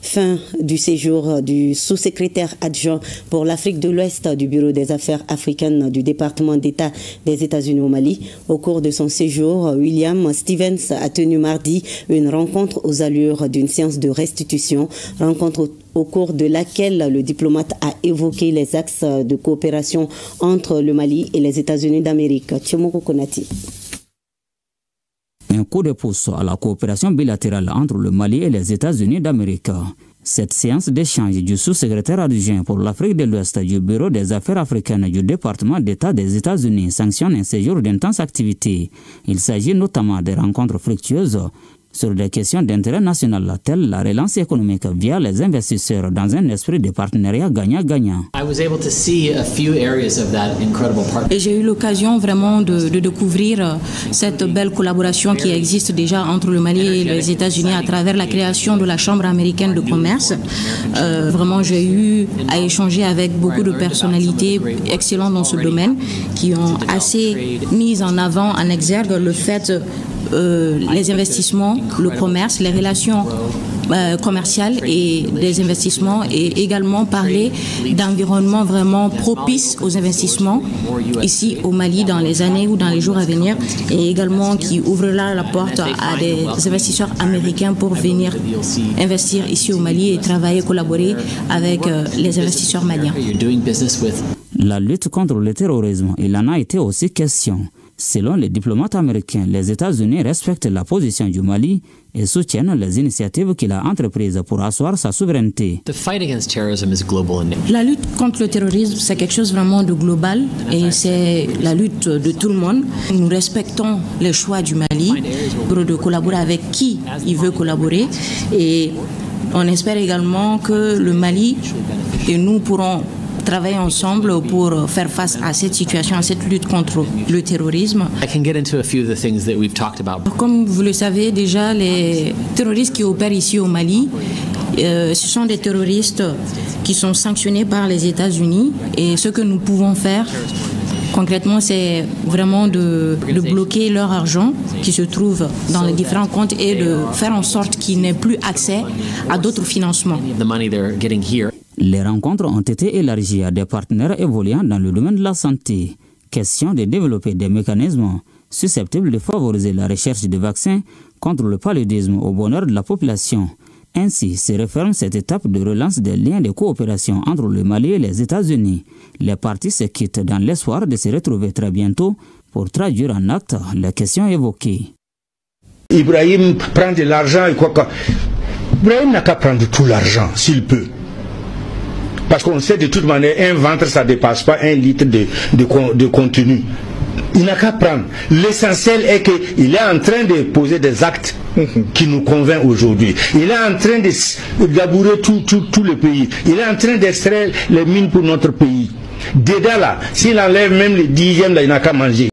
fin du séjour du sous-secrétaire adjoint pour l'Afrique de l'Ouest du Bureau des Affaires africaines du département d'État des États-Unis au Mali. Au cours de son séjour, William Stevens a tenu mardi une rencontre aux allures d'une séance de restitution, rencontre au cours de laquelle le diplomate a évoqué les axes de coopération entre le Mali et les États-Unis d'Amérique. Tchemoko Konati. Un coup de pouce à la coopération bilatérale entre le Mali et les États-Unis d'Amérique. Cette séance d'échange du sous-secrétaire adjoint pour l'Afrique de l'Ouest du Bureau des Affaires africaines du département d'État des États-Unis sanctionne un séjour d'intense activité. Il s'agit notamment de rencontres fructueuses sur des questions d'intérêt national telles la relance économique via les investisseurs dans un esprit de partenariat gagnant-gagnant. Et j'ai eu l'occasion vraiment de découvrir cette belle collaboration qui existe déjà entre le Mali et les États-Unis à travers la création de la Chambre américaine de commerce. Vraiment, j'ai eu à échanger avec beaucoup de personnalités excellentes dans ce domaine qui ont assez mis en avant, en exergue le fait les investissements, le commerce, les relations commerciales et des investissements, et également parler d'environnement vraiment propice aux investissements ici au Mali dans les années ou dans les jours à venir, et également qui ouvrira la porte à des investisseurs américains pour venir investir ici au Mali et travailler, collaborer avec les investisseurs maliens. La lutte contre le terrorisme, il en a été aussi question. Selon les diplomates américains, les États-Unis respectent la position du Mali et soutiennent les initiatives qu'il a entreprises pour asseoir sa souveraineté. La lutte contre le terrorisme, c'est quelque chose vraiment de global et c'est la lutte de tout le monde. Nous respectons les choix du Mali pour de collaborer avec qui il veut collaborer, et on espère également que le Mali et nous pourrons travailler ensemble pour faire face à cette situation, à cette lutte contre le terrorisme. Comme vous le savez déjà, les terroristes qui opèrent ici au Mali, ce sont des terroristes qui sont sanctionnés par les États-Unis, et ce que nous pouvons faire concrètement, c'est vraiment de bloquer leur argent qui se trouve dans les différents comptes et de faire en sorte qu'ils n'aient plus accès à d'autres financements. Les rencontres ont été élargies à des partenaires évoluant dans le domaine de la santé. Question de développer des mécanismes susceptibles de favoriser la recherche de vaccins contre le paludisme au bonheur de la population. Ainsi se referme cette étape de relance des liens de coopération entre le Mali et les États-Unis. Les parties se quittent dans l'espoir de se retrouver très bientôt pour traduire en actes les questions évoquées. Ibrahim prend de l'argent et quoi. Ibrahim n'a qu'à prendre tout l'argent s'il peut. Parce qu'on sait de toute manière, un ventre, ça ne dépasse pas 1 litre de contenu. Il n'a qu'à prendre. L'essentiel est qu'il est en train de poser des actes qui nous convainc aujourd'hui. Il est en train de labourer tout le pays. Il est en train d'extraire les mines pour notre pays. Dédala là, s'il enlève même le 10e, là, il n'a qu'à manger.